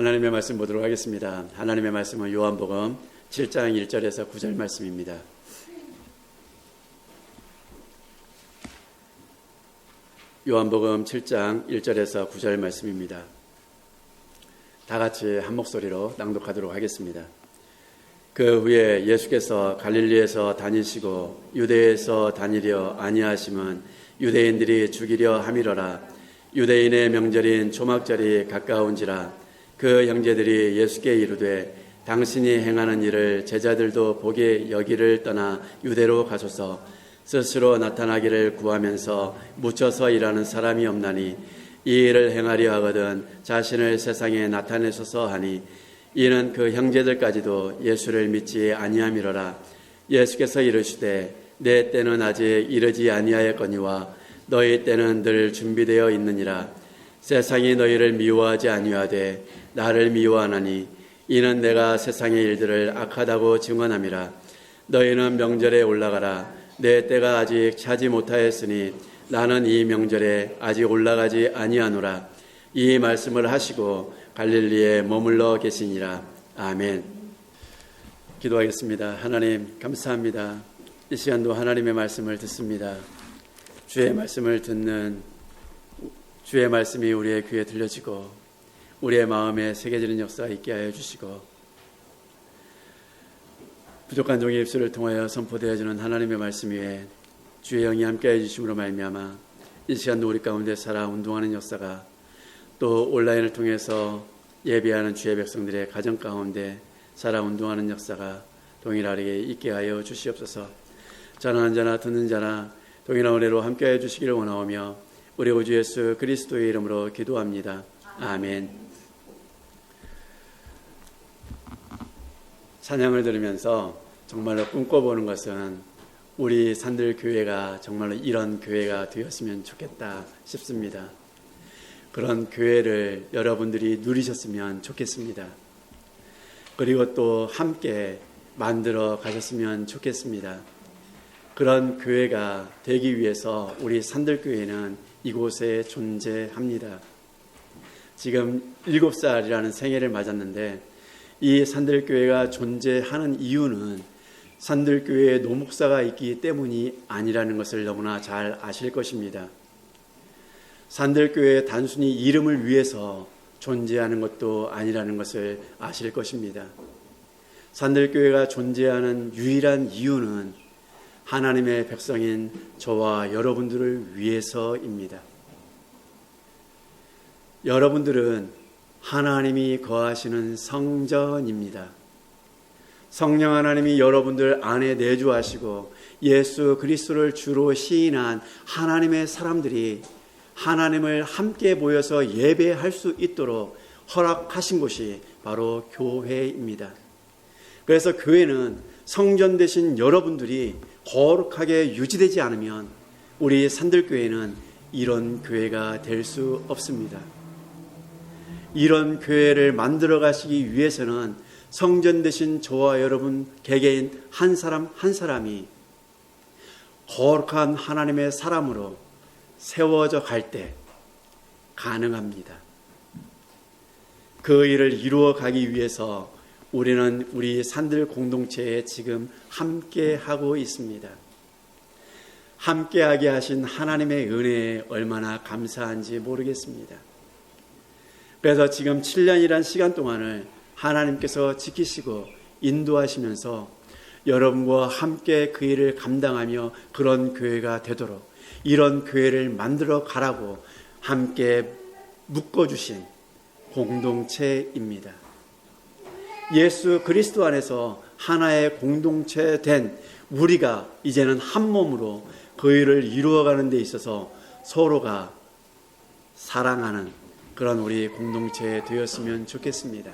하나님의 말씀 보도록 하겠습니다. 하나님의 말씀은 요한복음 7장 1절에서 9절 말씀입니다. 요한복음 7장 1절에서 9절 말씀입니다. 다 같이 한 목소리로 낭독하도록 하겠습니다. 그 후에 예수께서 갈릴리에서 다니시고 유대에서 다니려 아니하심은 유대인들이 죽이려 함이러라. 유대인의 명절인 초막절이 가까운지라. 그 형제들이 예수께 이르되 당신이 행하는 일을 제자들도 보게 여기를 떠나 유대로 가소서. 스스로 나타나기를 구하면서 묻혀서 일하는 사람이 없나니 이 일을 행하려 하거든 자신을 세상에 나타내소서 하니, 이는 그 형제들까지도 예수를 믿지 아니함이로라. 예수께서 이르시되 내 때는 아직 이르지 아니하였거니와 너희 때는 늘 준비되어 있느니라. 세상이 너희를 미워하지 아니하되 나를 미워하나니 이는 내가 세상의 일들을 악하다고 증언함이라. 너희는 명절에 올라가라. 내 때가 아직 차지 못하였으니 나는 이 명절에 아직 올라가지 아니하노라. 이 말씀을 하시고 갈릴리에 머물러 계시니라. 아멘. 기도하겠습니다. 하나님 감사합니다. 이 시간도 하나님의 말씀을 듣습니다. 주의 말씀을 듣는 주의 말씀이 우리의 귀에 들려지고 우리의 마음에 새겨지는 역사가 있게 하여 주시고, 부족한 종의 입술을 통하여 선포되어지는 하나님의 말씀 위에 주의 영이 함께해 주심으로 말미암아 이 시간도 우리 가운데 살아 운동하는 역사가, 또 온라인을 통해서 예배하는 주의 백성들의 가정 가운데 살아 운동하는 역사가 동일하게 있게 하여 주시옵소서. 전하는 자나 듣는 자나 동일한 은혜로 함께해 주시기를 원하오며 우리 구주 예수 그리스도의 이름으로 기도합니다. 아멘. 찬양을 들으면서 정말로 꿈꿔보는 것은 우리 산들교회가 정말로 이런 교회가 되었으면 좋겠다 싶습니다. 그런 교회를 여러분들이 누리셨으면 좋겠습니다. 그리고 또 함께 만들어 가셨으면 좋겠습니다. 그런 교회가 되기 위해서 우리 산들교회는 이곳에 존재합니다. 지금 7살이라는 생애를 맞았는데, 이 산들교회가 존재하는 이유는 산들교회에 노목사가 있기 때문이 아니라는 것을 너무나 잘 아실 것입니다. 산들교회 단순히 이름을 위해서 존재하는 것도 아니라는 것을 아실 것입니다. 산들교회가 존재하는 유일한 이유는 하나님의 백성인 저와 여러분들을 위해서입니다. 여러분들은 하나님이 거하시는 성전입니다. 성령 하나님이 여러분들 안에 내주하시고 예수 그리스도를 주로 시인한 하나님의 사람들이 하나님을 함께 모여서 예배할 수 있도록 허락하신 곳이 바로 교회입니다. 그래서 교회는 성전 되신 여러분들이 거룩하게 유지되지 않으면 우리 산들교회는 이런 교회가 될 수 없습니다. 이런 교회를 만들어 가시기 위해서는 성전 되신 저와 여러분 개개인 한 사람 한 사람이 거룩한 하나님의 사람으로 세워져 갈 때 가능합니다. 그 일을 이루어 가기 위해서 우리는 우리 산들 공동체에 지금 함께 하고 있습니다. 함께하게 하신 하나님의 은혜에 얼마나 감사한지 모르겠습니다. 그래서 지금 7년이란 시간 동안을 하나님께서 지키시고 인도하시면서 여러분과 함께 그 일을 감당하며 그런 교회가 되도록 이런 교회를 만들어 가라고 함께 묶어주신 공동체입니다. 예수 그리스도 안에서 하나의 공동체 된 우리가 이제는 한 몸으로 그 일을 이루어가는 데 있어서 서로가 사랑하는 그런 우리 공동체 되었으면 좋겠습니다.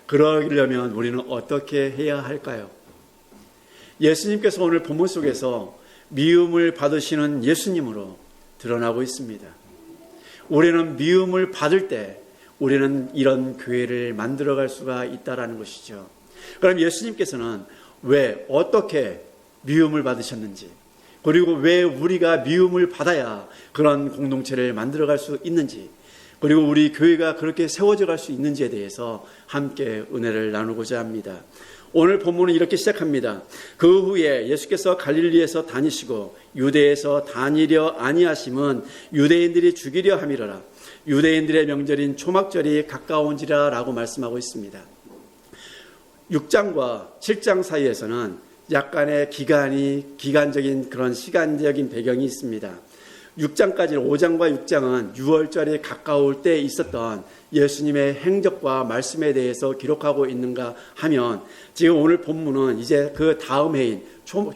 그러려면 우리는 어떻게 해야 할까요? 예수님께서 오늘 본문 속에서 미움을 받으시는 예수님으로 드러나고 있습니다. 우리는 미움을 받을 때 우리는 이런 교회를 만들어갈 수가 있다는 것이죠. 그럼 예수님께서는 왜 어떻게 미움을 받으셨는지, 그리고 왜 우리가 미움을 받아야 그런 공동체를 만들어갈 수 있는지, 그리고 우리 교회가 그렇게 세워져 갈 수 있는지에 대해서 함께 은혜를 나누고자 합니다. 오늘 본문은 이렇게 시작합니다. 그 후에 예수께서 갈릴리에서 다니시고 유대에서 다니려 아니하심은 유대인들이 죽이려 함이로라. 유대인들의 명절인 초막절이 가까운지라 라고 말씀하고 있습니다. 6장과 7장 사이에서는 약간의 기간적인 그런 시간적인 배경이 있습니다. 6장까지 5장과 6장은 6월절이 가까울 때 있었던 예수님의 행적과 말씀에 대해서 기록하고 있는가 하면 지금 오늘 본문은 이제 그 다음 해인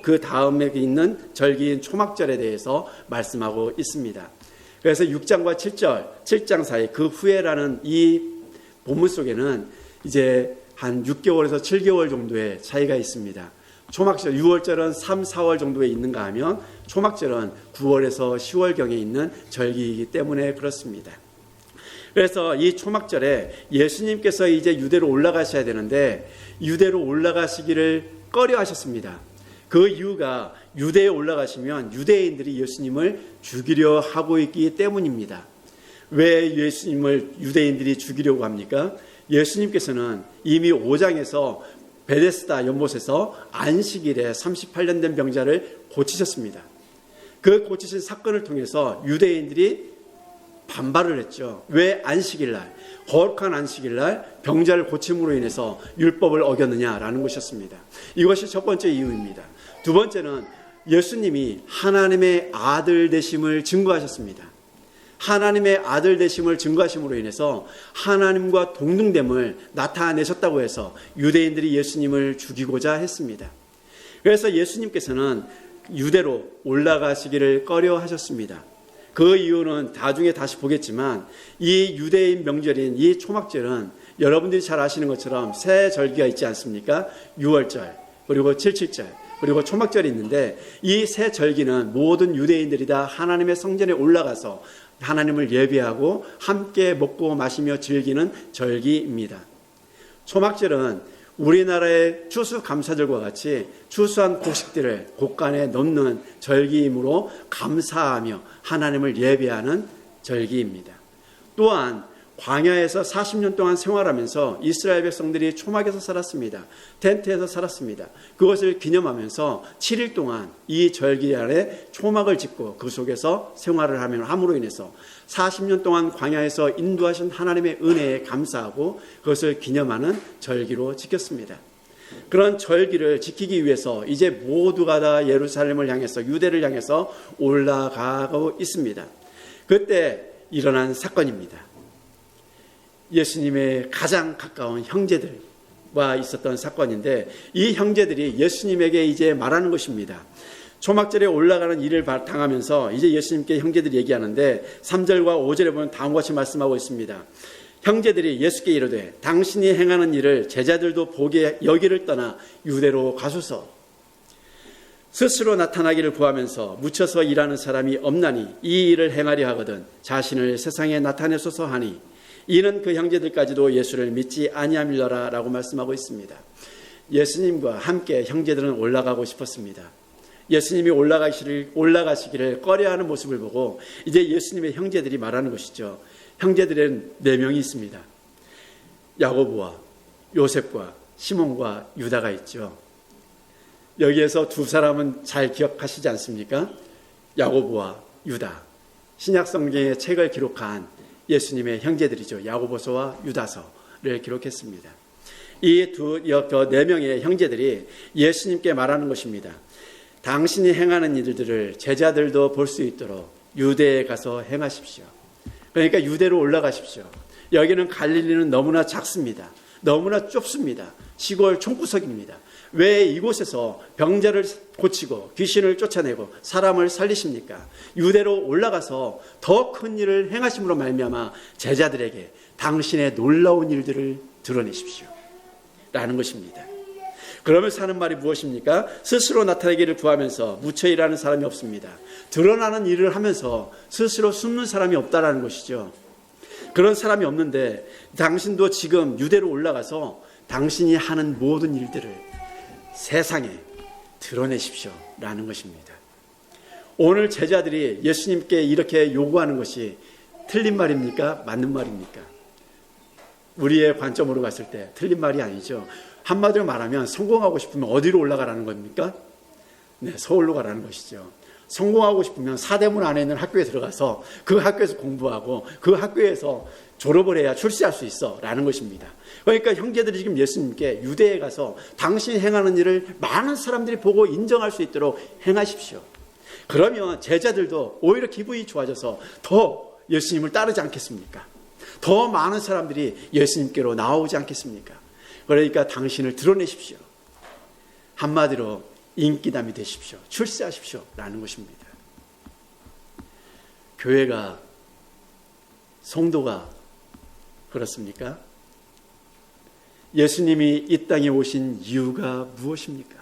그 다음에 있는 절기인 초막절에 대해서 말씀하고 있습니다. 그래서 6장과 7장 사이 그 후에라는 이 본문 속에는 이제 한 6개월에서 7개월 정도의 차이가 있습니다. 초막절 6월절은 3, 4월 정도에 있는가 하면 초막절은 9월에서 10월경에 있는 절기이기 때문에 그렇습니다. 그래서 이 초막절에 예수님께서 이제 유대로 올라가셔야 되는데 유대로 올라가시기를 꺼려 하셨습니다. 그 이유가 유대에 올라가시면 유대인들이 예수님을 죽이려 하고 있기 때문입니다. 왜 예수님을 유대인들이 죽이려고 합니까? 예수님께서는 이미 5장에서 베데스다 연못에서 안식일에 38년 된 병자를 고치셨습니다. 그 고치신 사건을 통해서 유대인들이 반발을 했죠. 왜 안식일날, 거룩한 안식일날 병자를 고침으로 인해서 율법을 어겼느냐라는 것이었습니다. 이것이 첫 번째 이유입니다. 두 번째는 예수님이 하나님의 아들 되심을 증거하셨습니다. 하나님의 아들 되심을 증거하심으로 인해서 하나님과 동등됨을 나타내셨다고 해서 유대인들이 예수님을 죽이고자 했습니다. 그래서 예수님께서는 유대로 올라가시기를 꺼려 하셨습니다. 그 이유는 나중에 다시 보겠지만 이 유대인 명절인 이 초막절은 여러분들이 잘 아시는 것처럼 세 절기가 있지 않습니까? 6월절 그리고 7.7절 그리고 초막절이 있는데 이 세 절기는 모든 유대인들이 다 하나님의 성전에 올라가서 하나님을 예배하고 함께 먹고 마시며 즐기는 절기입니다. 초막절은 우리나라의 추수감사절과 같이 추수한 곡식들을 곳간에 넣는 절기이므로 감사하며 하나님을 예배하는 절기입니다. 또한 광야에서 40년 동안 생활하면서 이스라엘 백성들이 초막에서 살았습니다. 텐트에서 살았습니다. 그것을 기념하면서 7일 동안 이 절기 안에 초막을 짓고 그 속에서 생활을 함으로 인해서 40년 동안 광야에서 인도하신 하나님의 은혜에 감사하고 그것을 기념하는 절기로 지켰습니다. 그런 절기를 지키기 위해서 이제 모두가 다 예루살렘을 향해서 유대를 향해서 올라가고 있습니다. 그때 일어난 사건입니다. 예수님의 가장 가까운 형제들과 있었던 사건인데 이 형제들이 예수님에게 이제 말하는 것입니다. 초막절에 올라가는 일을 당하면서 이제 예수님께 형제들이 얘기하는데 3절과 5절에 보면 다음과 같이 말씀하고 있습니다. 형제들이 예수께 이르되 당신이 행하는 일을 제자들도 보게 여기를 떠나 유대로 가소서. 스스로 나타나기를 구하면서 묻혀서 일하는 사람이 없나니 이 일을 행하려 하거든 자신을 세상에 나타내소서 하니 이는 그 형제들까지도 예수를 믿지 아니함이더라 라고 말씀하고 있습니다. 예수님과 함께 형제들은 올라가고 싶었습니다. 예수님이 올라가시기를 꺼려하는 모습을 보고 이제 예수님의 형제들이 말하는 것이죠. 형제들은 4명이 있습니다. 야고보와 요셉과 시몬과 유다가 있죠. 여기에서 두 사람은 잘 기억하시지 않습니까? 야고보와 유다. 신약 성경의 책을 기록한 예수님의 형제들이죠. 야고보서와 유다서를 기록했습니다. 이 4명의 형제들이 예수님께 말하는 것입니다. 당신이 행하는 일들을 제자들도 볼 수 있도록 유대에 가서 행하십시오. 그러니까 유대로 올라가십시오. 여기는 갈릴리는 너무나 작습니다. 너무나 좁습니다. 시골 총구석입니다. 왜 이곳에서 병자를 고치고 귀신을 쫓아내고 사람을 살리십니까? 유대로 올라가서 더 큰 일을 행하심으로 말미암아 제자들에게 당신의 놀라운 일들을 드러내십시오 라는 것입니다. 그러면서 하는 말이 무엇입니까? 스스로 나타내기를 구하면서 묻혀 일하는 사람이 없습니다. 드러나는 일을 하면서 스스로 숨는 사람이 없다라는 것이죠. 그런 사람이 없는데 당신도 지금 유대로 올라가서 당신이 하는 모든 일들을 세상에 드러내십시오 라는 것입니다. 오늘 제자들이 예수님께 이렇게 요구하는 것이 틀린 말입니까? 맞는 말입니까? 우리의 관점으로 봤을 때 틀린 말이 아니죠. 한마디로 말하면 성공하고 싶으면 어디로 올라가라는 겁니까? 네, 서울로 가라는 것이죠. 성공하고 싶으면 사대문 안에 있는 학교에 들어가서 그 학교에서 공부하고 그 학교에서 졸업을 해야 출세할 수 있어 라는 것입니다. 그러니까 형제들이 지금 예수님께 유대에 가서 당신이 행하는 일을 많은 사람들이 보고 인정할 수 있도록 행하십시오. 그러면 제자들도 오히려 기분이 좋아져서 더 예수님을 따르지 않겠습니까? 더 많은 사람들이 예수님께로 나오지 않겠습니까? 그러니까 당신을 드러내십시오. 한마디로 인기남이 되십시오. 출세하십시오 라는 것입니다. 교회가, 성도가 그렇습니까? 예수님이 이 땅에 오신 이유가 무엇입니까?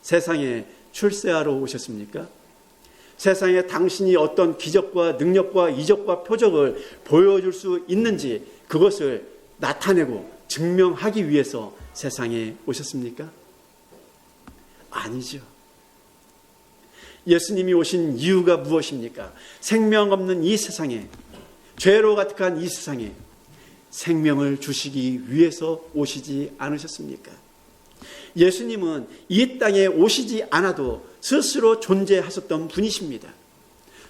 세상에 출세하러 오셨습니까? 세상에 당신이 어떤 기적과 능력과 이적과 표적을 보여줄 수 있는지 그것을 나타내고 증명하기 위해서 세상에 오셨습니까? 아니죠. 예수님이 오신 이유가 무엇입니까? 생명 없는 이 세상에, 죄로 가득한 이 세상에 생명을 주시기 위해서 오시지 않으셨습니까? 예수님은 이 땅에 오시지 않아도 스스로 존재하셨던 분이십니다.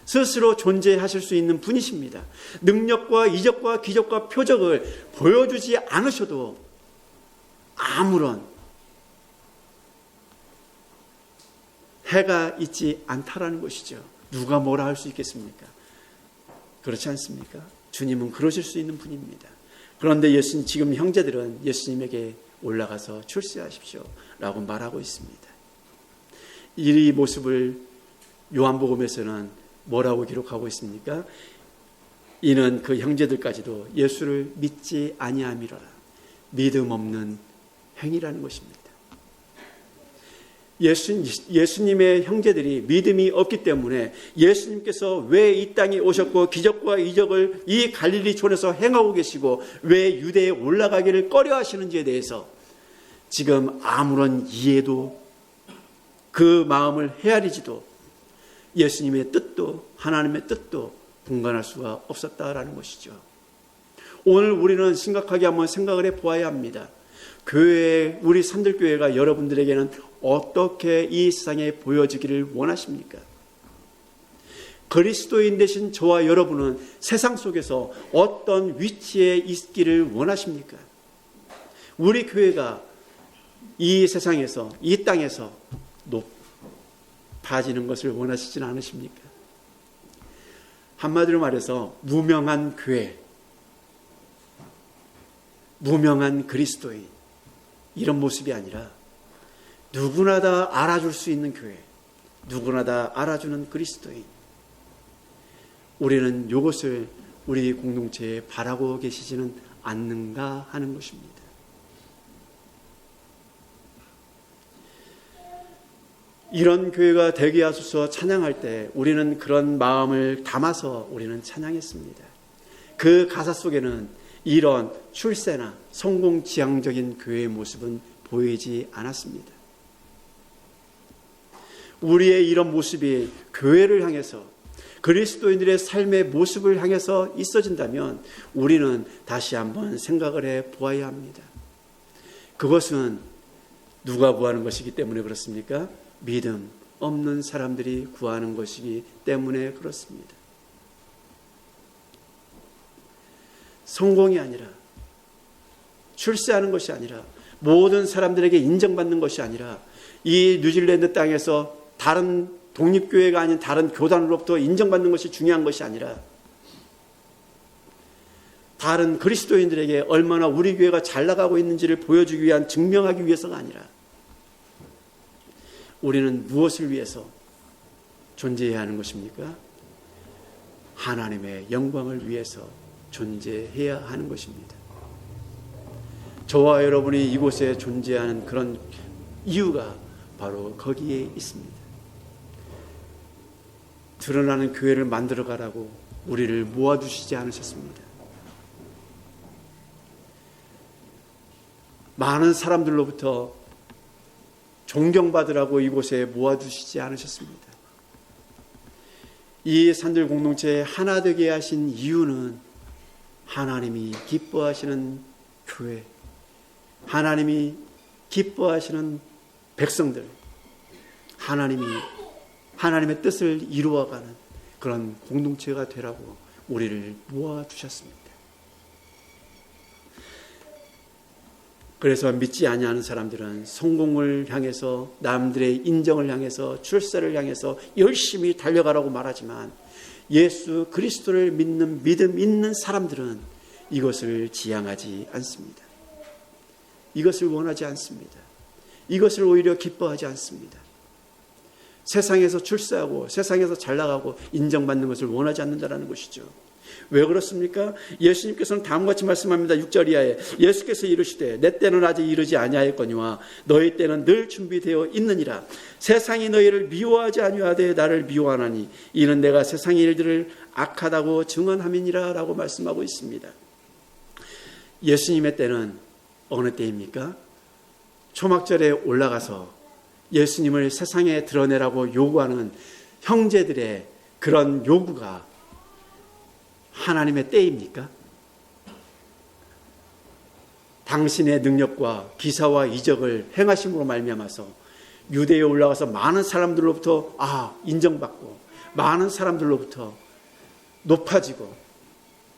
스스로 존재하실 수 있는 분이십니다. 능력과 이적과 기적과 표적을 보여주지 않으셔도 아무런 해가 있지 않다라는 것이죠. 누가 뭐라 할 수 있겠습니까? 그렇지 않습니까? 주님은 그러실 수 있는 분입니다. 그런데 지금 형제들은 예수님에게 올라가서 출세하십시오 라고 말하고 있습니다. 이 모습을 요한복음에서는 뭐라고 기록하고 있습니까? 이는 그 형제들까지도 예수를 믿지 아니함이라. 믿음 없는 행위라는 것입니다. 예수님의 형제들이 믿음이 없기 때문에 예수님께서 왜 이 땅에 오셨고 기적과 이적을 이 갈릴리촌에서 행하고 계시고 왜 유대에 올라가기를 꺼려 하시는지에 대해서 지금 아무런 이해도 그 마음을 헤아리지도 예수님의 뜻도 하나님의 뜻도 분간할 수가 없었다라는 것이죠. 오늘 우리는 심각하게 한번 생각을 해보아야 합니다. 교회, 우리 산들교회가 여러분들에게는 어떻게 이 세상에 보여지기를 원하십니까? 그리스도인 되신 저와 여러분은 세상 속에서 어떤 위치에 있기를 원하십니까? 우리 교회가 이 세상에서, 이 땅에서 높아지는 것을 원하시지는 않으십니까? 한마디로 말해서 무명한 교회, 무명한 그리스도인, 이런 모습이 아니라 누구나 다 알아줄 수 있는 교회, 누구나 다 알아주는 그리스도인. 우리는 이것을 우리 공동체에 바라고 계시지는 않는가 하는 것입니다. 이런 교회가 되게 하소서 찬양할 때 우리는 그런 마음을 담아서 우리는 찬양했습니다. 그 가사 속에는 이런 출세나 성공 지향적인 교회의 모습은 보이지 않았습니다. 우리의 이런 모습이 교회를 향해서 그리스도인들의 삶의 모습을 향해서 있어진다면 우리는 다시 한번 생각을 해 보아야 합니다. 그것은 누가 구하는 것이기 때문에 그렇습니까? 믿음 없는 사람들이 구하는 것이기 때문에 그렇습니다. 성공이 아니라, 출세하는 것이 아니라, 모든 사람들에게 인정받는 것이 아니라, 이 뉴질랜드 땅에서 다른 독립교회가 아닌 다른 교단으로부터 인정받는 것이 중요한 것이 아니라, 다른 그리스도인들에게 얼마나 우리 교회가 잘 나가고 있는지를 보여주기 위한, 증명하기 위해서가 아니라, 우리는 무엇을 위해서 존재해야 하는 것입니까? 하나님의 영광을 위해서 존재해야 하는 것입니다. 저와 여러분이 이곳에 존재하는 그런 이유가 바로 거기에 있습니다. 드러나는 교회를 만들어 가라고 우리를 모아두시지 않으셨습니다. 많은 사람들로부터 존경받으라고 이곳에 모아두시지 않으셨습니다. 이 산들 공동체에 하나 되게 하신 이유는 하나님이 기뻐하시는 교회, 하나님이 기뻐하시는 백성들, 하나님의 뜻을 이루어가는 그런 공동체가 되라고 우리를 모아주셨습니다. 그래서 믿지 아니하는 사람들은 성공을 향해서, 남들의 인정을 향해서, 출세를 향해서 열심히 달려가라고 말하지만 예수 그리스도를 믿는 믿음 있는 사람들은 이것을 지향하지 않습니다. 이것을 원하지 않습니다. 이것을 오히려 기뻐하지 않습니다. 세상에서 출세하고 세상에서 잘나가고 인정받는 것을 원하지 않는다는 것이죠. 왜 그렇습니까? 예수님께서는 다음과 같이 말씀합니다. 6절 이하에 예수께서 이르시되 내 때는 아직 이르지 아니하였거니와 너희 때는 늘 준비되어 있느니라. 세상이 너희를 미워하지 아니하되 나를 미워하나니 이는 내가 세상의 일들을 악하다고 증언함이니라 라고 말씀하고 있습니다. 예수님의 때는 어느 때입니까? 초막절에 올라가서 예수님을 세상에 드러내라고 요구하는 형제들의 그런 요구가 하나님의 때입니까? 당신의 능력과 기사와 이적을 행하심으로 말미암아서 유대에 올라가서 많은 사람들로부터 인정받고 많은 사람들로부터 높아지고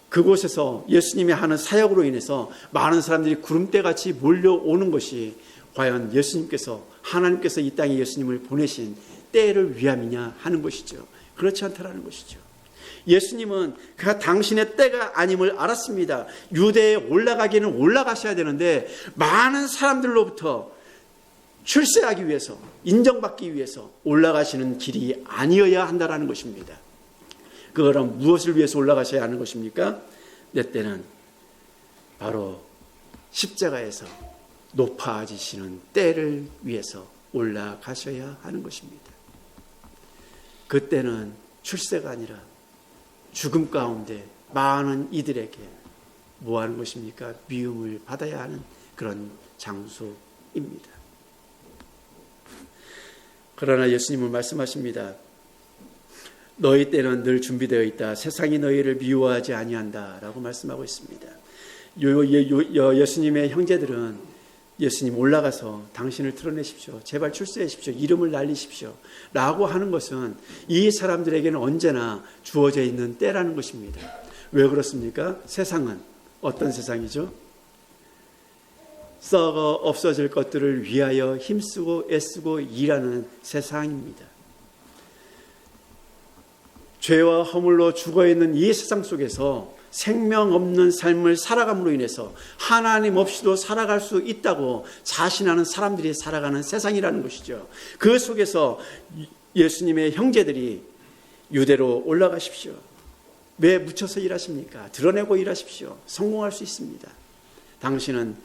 그곳에서 예수님이 하는 사역으로 인해서 많은 사람들이 구름대같이 몰려오는 것이 과연 예수님께서, 하나님께서 이 땅에 예수님을 보내신 때를 위함이냐 하는 것이죠. 그렇지 않다라는 것이죠. 예수님은 그 당신의 때가 아님을 알았습니다. 유대에 올라가기는 올라가셔야 되는데 많은 사람들로부터 출세하기 위해서, 인정받기 위해서 올라가시는 길이 아니어야 한다는 것입니다. 그거는 무엇을 위해서 올라가셔야 하는 것입니까? 내 때는 바로 십자가에서 높아지시는 때를 위해서 올라가셔야 하는 것입니다. 그때는 출세가 아니라 죽음 가운데 많은 이들에게 뭐 하는 것입니까? 미움을 받아야 하는 그런 장소입니다. 그러나 예수님은 말씀하십니다. 너희 때는 늘 준비되어 있다. 세상이 너희를 미워하지 아니한다 라고 말씀하고 있습니다. 예수님의 형제들은 예수님 올라가서 당신을 드러내십시오. 제발 출세하십시오. 이름을 날리십시오. 라고 하는 것은 이 사람들에게는 언제나 주어져 있는 때라는 것입니다. 왜 그렇습니까? 세상은 어떤 세상이죠? 썩어 없어질 것들을 위하여 힘쓰고 애쓰고 일하는 세상입니다. 죄와 허물로 죽어있는 이 세상 속에서 생명 없는 삶을 살아감으로 인해서 하나님 없이도 살아갈 수 있다고 자신하는 사람들이 살아가는 세상이라는 것이죠. 그 속에서 예수님의 형제들이 유대로 올라가십시오. 왜 묻혀서 일하십니까? 드러내고 일하십시오. 성공할 수 있습니다. 당신은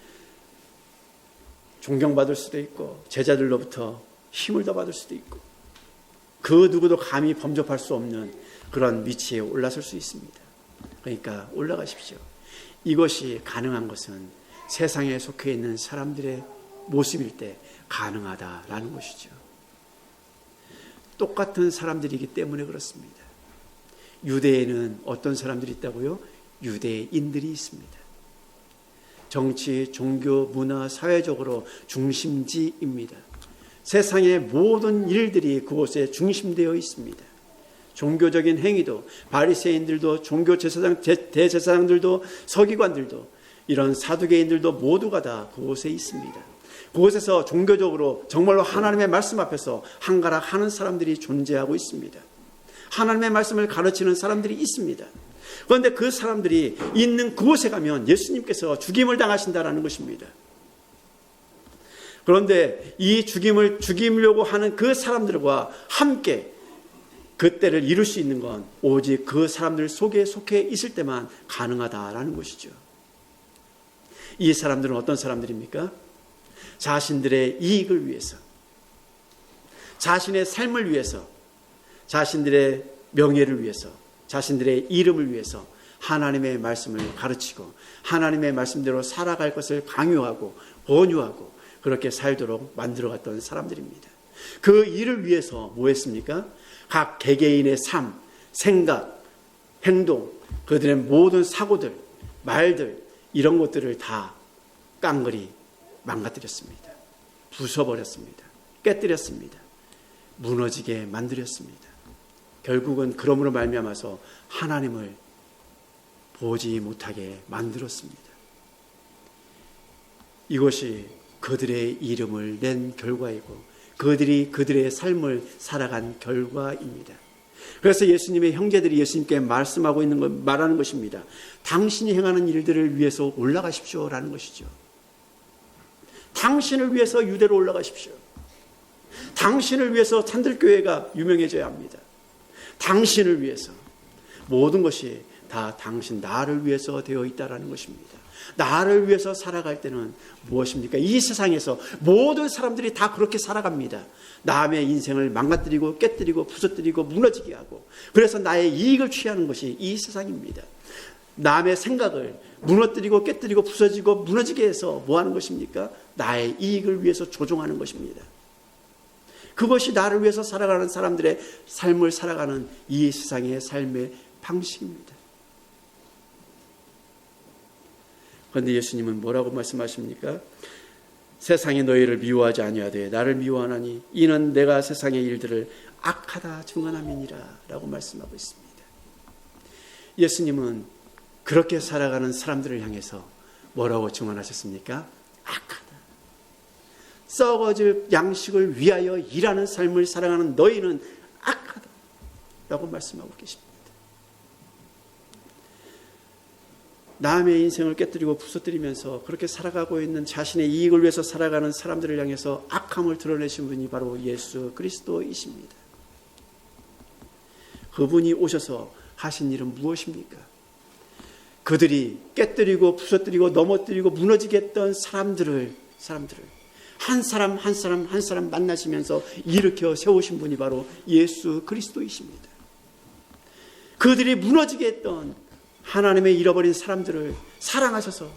존경받을 수도 있고 제자들로부터 힘을 더 받을 수도 있고 그 누구도 감히 범접할 수 없는 그런 위치에 올라설 수 있습니다. 그러니까 올라가십시오. 이것이 가능한 것은 세상에 속해 있는 사람들의 모습일 때 가능하다라는 것이죠. 똑같은 사람들이기 때문에 그렇습니다. 유대에는 어떤 사람들이 있다고요? 유대인들이 있습니다. 정치, 종교, 문화, 사회적으로 중심지입니다. 세상의 모든 일들이 그곳에 중심되어 있습니다. 종교적인 행위도 바리새인들도 종교 대제사장들도 서기관들도 이런 사두개인들도 모두가 다 그곳에 있습니다. 그곳에서 종교적으로 정말로 하나님의 말씀 앞에서 한가락 하는 사람들이 존재하고 있습니다. 하나님의 말씀을 가르치는 사람들이 있습니다. 그런데 그 사람들이 있는 그곳에 가면 예수님께서 죽임을 당하신다라는 것입니다. 그런데 이 죽이려고 하는 그 사람들과 함께 그 때를 이룰 수 있는 건 오직 그 사람들 속에 속해 있을 때만 가능하다라는 것이죠. 이 사람들은 어떤 사람들입니까? 자신들의 이익을 위해서, 자신의 삶을 위해서, 자신들의 명예를 위해서, 자신들의 이름을 위해서 하나님의 말씀을 가르치고 하나님의 말씀대로 살아갈 것을 강요하고 권유하고 그렇게 살도록 만들어갔던 사람들입니다. 그 일을 위해서 뭐 했습니까? 각 개개인의 삶, 생각, 행동, 그들의 모든 사고들, 말들, 이런 것들을 다 깡그리 망가뜨렸습니다. 부숴버렸습니다. 깨뜨렸습니다. 무너지게 만들었습니다. 결국은 그러므로 말미암아서 하나님을 보지 못하게 만들었습니다. 이것이 그들의 이름을 낸 결과이고 그들이 그들의 삶을 살아간 결과입니다. 그래서 예수님의 형제들이 예수님께 말하는 것입니다. 당신이 행하는 일들을 위해서 올라가십시오라는 것이죠. 당신을 위해서 유대로 올라가십시오. 당신을 위해서 찬들교회가 유명해져야 합니다. 당신을 위해서 모든 것이 다 당신 나를 위해서 되어 있다라는 것입니다. 나를 위해서 살아갈 때는 무엇입니까? 이 세상에서 모든 사람들이 다 그렇게 살아갑니다. 남의 인생을 망가뜨리고 깨뜨리고 부서뜨리고 무너지게 하고, 그래서 나의 이익을 취하는 것이 이 세상입니다. 남의 생각을 무너뜨리고 깨뜨리고 부서지고 무너지게 해서 뭐 하는 것입니까? 나의 이익을 위해서 조종하는 것입니다. 그것이 나를 위해서 살아가는 사람들의 삶을 살아가는 이 세상의 삶의 방식입니다. 그런데 예수님은 뭐라고 말씀하십니까? 세상이 너희를 미워하지 아니하되 나를 미워하나니 이는 내가 세상의 일들을 악하다 증언함이니라 라고 말씀하고 있습니다. 예수님은 그렇게 살아가는 사람들을 향해서 뭐라고 증언하셨습니까? 악하다. 썩어질 양식을 위하여 일하는 삶을 살아가는 너희는 악하다 라고 말씀하고 계십니다. 남의 인생을 깨뜨리고 부서뜨리면서 그렇게 살아가고 있는 자신의 이익을 위해서 살아가는 사람들을 향해서 악함을 드러내신 분이 바로 예수 그리스도이십니다. 그분이 오셔서 하신 일은 무엇입니까? 그들이 깨뜨리고 부서뜨리고 넘어뜨리고 무너지게 했던 사람들을 한 사람 한 사람 만나시면서 일으켜 세우신 분이 바로 예수 그리스도이십니다. 그들이 무너지게 했던 하나님의 잃어버린 사람들을 사랑하셔서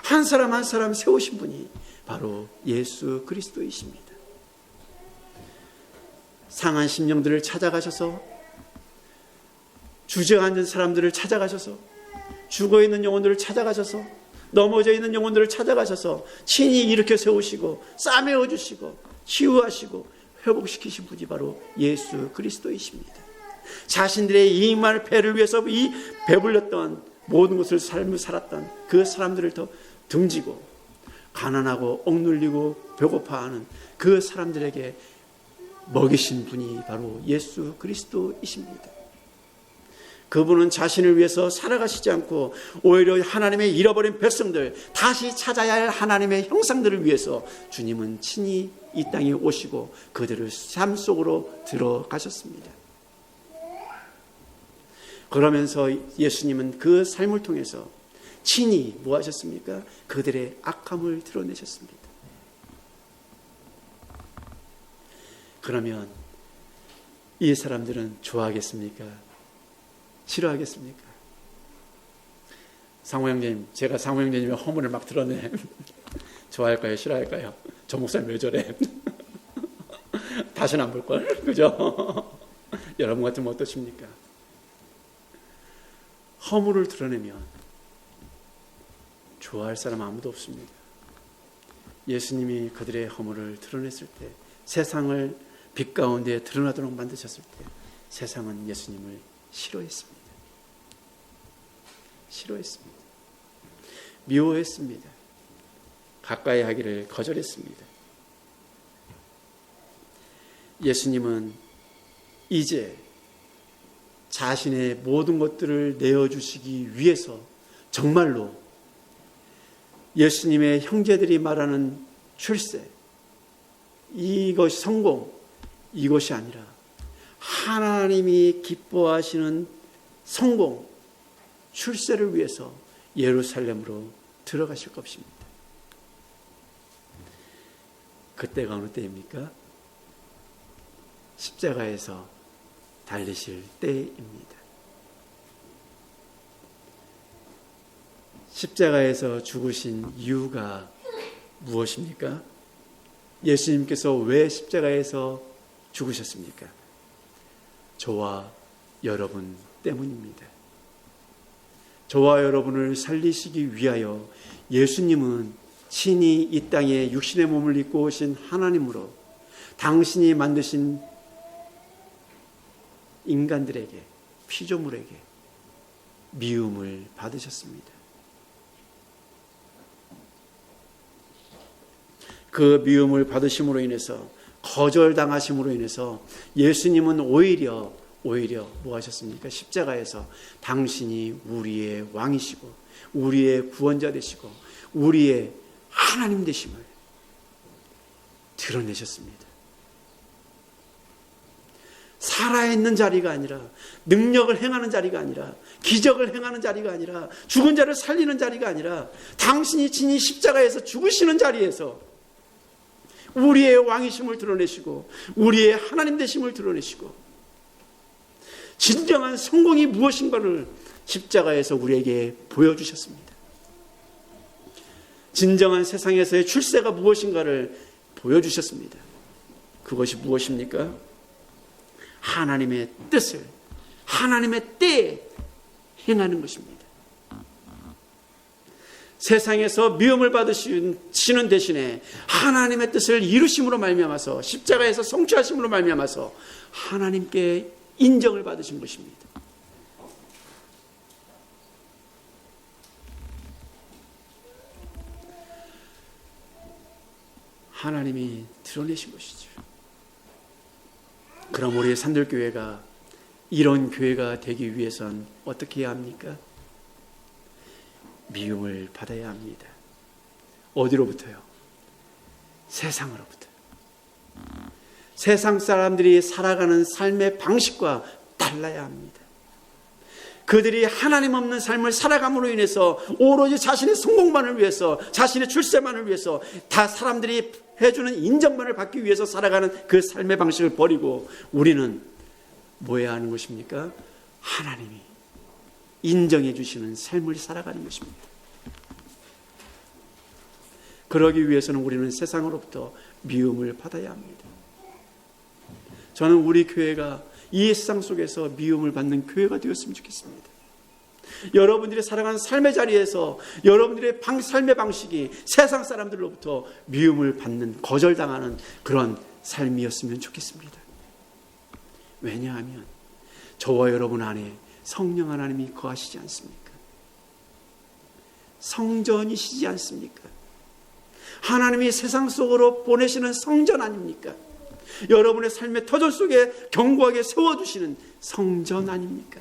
한 사람 한 사람 세우신 분이 바로 예수 그리스도이십니다. 상한 심령들을 찾아가셔서, 주저앉은 사람들을 찾아가셔서, 죽어있는 영혼들을 찾아가셔서, 넘어져 있는 영혼들을 찾아가셔서 친히 일으켜 세우시고 싸매어 주시고 치유하시고 회복시키신 분이 바로 예수 그리스도이십니다. 자신들의 이익만을 배를 위해서 이 배불렸던 모든 것을 삶을 살았던 그 사람들을 더 등지고 가난하고 억눌리고 배고파하는 그 사람들에게 먹이신 분이 바로 예수 그리스도이십니다. 그분은 자신을 위해서 살아가시지 않고 오히려 하나님의 잃어버린 백성들, 다시 찾아야 할 하나님의 형상들을 위해서 주님은 친히 이 땅에 오시고 그들을 삶 속으로 들어가셨습니다. 그러면서 예수님은 그 삶을 통해서 친히 뭐 하셨습니까? 그들의 악함을 드러내셨습니다. 그러면 이 사람들은 좋아하겠습니까? 싫어하겠습니까? 상호 형님, 제가 상호 형님의 허물을 막 드러내. 좋아할까요? 싫어할까요? 저 목사님 왜 저래? 다시는 안 볼걸? 그죠? 여러분 같으면 어떠십니까? 허물을 드러내면 좋아할 사람 아무도 없습니다. 예수님이 그들의 허물을 드러냈을 때, 세상을 빛 가운데 드러나도록 만드셨을 때 세상은 예수님을 싫어했습니다. 미워했습니다. 가까이 하기를 거절했습니다. 예수님은 이제 자신의 모든 것들을 내어주시기 위해서 정말로 예수님의 형제들이 말하는 출세, 이것이 성공, 이것이 아니라 하나님이 기뻐하시는 성공, 출세를 위해서 예루살렘으로 들어가실 것입니다. 그때가 어느 때입니까? 십자가에서 달리실 때입니다. 십자가에서 죽으신 이유가 무엇입니까? 예수님께서 왜 십자가에서 죽으셨습니까? 저와 여러분 때문입니다. 저와 여러분을 살리시기 위하여 예수님은 친히 이 땅에 육신의 몸을 입고 오신 하나님으로 당신이 만드신 인간들에게, 피조물에게 미움을 받으셨습니다. 그 미움을 받으심으로 인해서, 거절당하심으로 인해서 예수님은 오히려 뭐 하셨습니까? 십자가에서 당신이 우리의 왕이시고 우리의 구원자 되시고 우리의 하나님 되심을 드러내셨습니다. 살아있는 자리가 아니라, 능력을 행하는 자리가 아니라, 기적을 행하는 자리가 아니라, 죽은 자를 살리는 자리가 아니라, 당신이 친히 십자가에서 죽으시는 자리에서 우리의 왕이심을 드러내시고 우리의 하나님 되심을 드러내시고 진정한 성공이 무엇인가를 십자가에서 우리에게 보여주셨습니다. 진정한 세상에서의 출세가 무엇인가를 보여주셨습니다. 그것이 무엇입니까? 하나님의 뜻을 하나님의 때에 행하는 것입니다. 세상에서 미움을 받으시는 대신에 하나님의 뜻을 이루심으로 말미암아서, 십자가에서 성취하심으로 말미암아서 하나님께 인정을 받으신 것입니다. 하나님이 드러내신 것이죠. 그럼 우리 산들교회가 이런 교회가 되기 위해선 어떻게 해야 합니까? 미움을 받아야 합니다. 어디로부터요? 세상으로부터. 세상 사람들이 살아가는 삶의 방식과 달라야 합니다. 그들이 하나님 없는 삶을 살아감으로 인해서 오로지 자신의 성공만을 위해서, 자신의 출세만을 위해서, 다 사람들이 해주는 인정만을 받기 위해서 살아가는 그 삶의 방식을 버리고 우리는 뭐 해야 하는 것입니까? 하나님이 인정해 주시는 삶을 살아가는 것입니다. 그러기 위해서는 우리는 세상으로부터 미움을 받아야 합니다. 저는 우리 교회가 이 세상 속에서 미움을 받는 교회가 되었으면 좋겠습니다. 여러분들이 살아가는 삶의 자리에서 여러분들의 삶의 방식이 세상 사람들로부터 미움을 받는, 거절당하는 그런 삶이었으면 좋겠습니다. 왜냐하면 저와 여러분 안에 성령 하나님이 거하시지 않습니까? 성전이시지 않습니까? 하나님이 세상 속으로 보내시는 성전 아닙니까? 여러분의 삶의 터전 속에 견고하게 세워두시는 성전 아닙니까?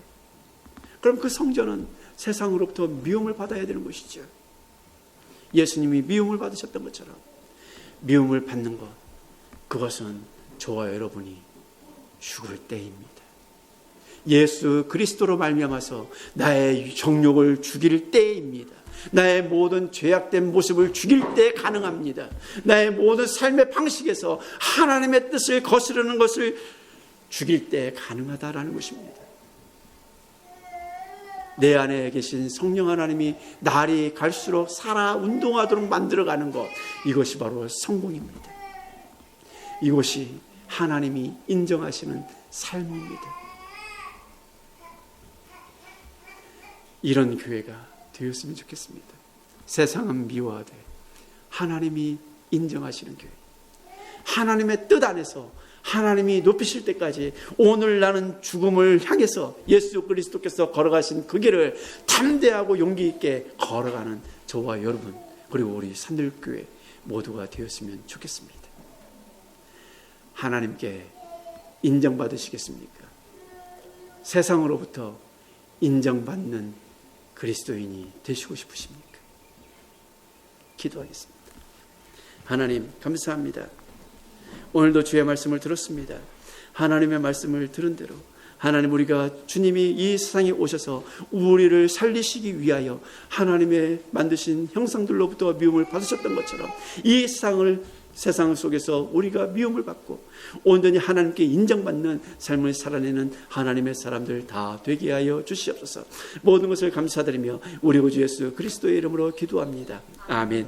그럼 그 성전은 세상으로부터 미움을 받아야 되는 것이죠. 예수님이 미움을 받으셨던 것처럼 미움을 받는 것, 그것은 저와 여러분이 죽을 때입니다. 예수 그리스도로 말미암아서 나의 정욕을 죽일 때입니다. 나의 모든 죄악된 모습을 죽일 때 가능합니다. 나의 모든 삶의 방식에서 하나님의 뜻을 거스르는 것을 죽일 때 가능하다라는 것입니다. 내 안에 계신 성령 하나님이 날이 갈수록 살아 운동하도록 만들어가는 것, 이것이 바로 성공입니다. 이것이 하나님이 인정하시는 삶입니다. 이런 교회가 되었으면 좋겠습니다. 세상은 미워하되 하나님이 인정하시는 교회, 하나님의 뜻 안에서 하나님이 높이실 때까지 오늘 나는 죽음을 향해서 예수 그리스도께서 걸어가신 그 길을 담대하고 용기 있게 걸어가는 저와 여러분, 그리고 우리 산들교회 모두가 되었으면 좋겠습니다. 하나님께 인정받으시겠습니까? 세상으로부터 인정받는 그리스도인이 되시고 싶으십니까? 기도하겠습니다. 하나님 감사합니다. 오늘도 주의 말씀을 들었습니다. 하나님의 말씀을 들은 대로 하나님, 우리가 주님이 이 세상에 오셔서 우리를 살리시기 위하여 하나님의 만드신 형상들로부터 미움을 받으셨던 것처럼 이 세상 속에서 우리가 미움을 받고 온전히 하나님께 인정받는 삶을 살아내는 하나님의 사람들 다 되게 하여 주시옵소서. 모든 것을 감사드리며 우리 구주 예수 그리스도의 이름으로 기도합니다. 아멘.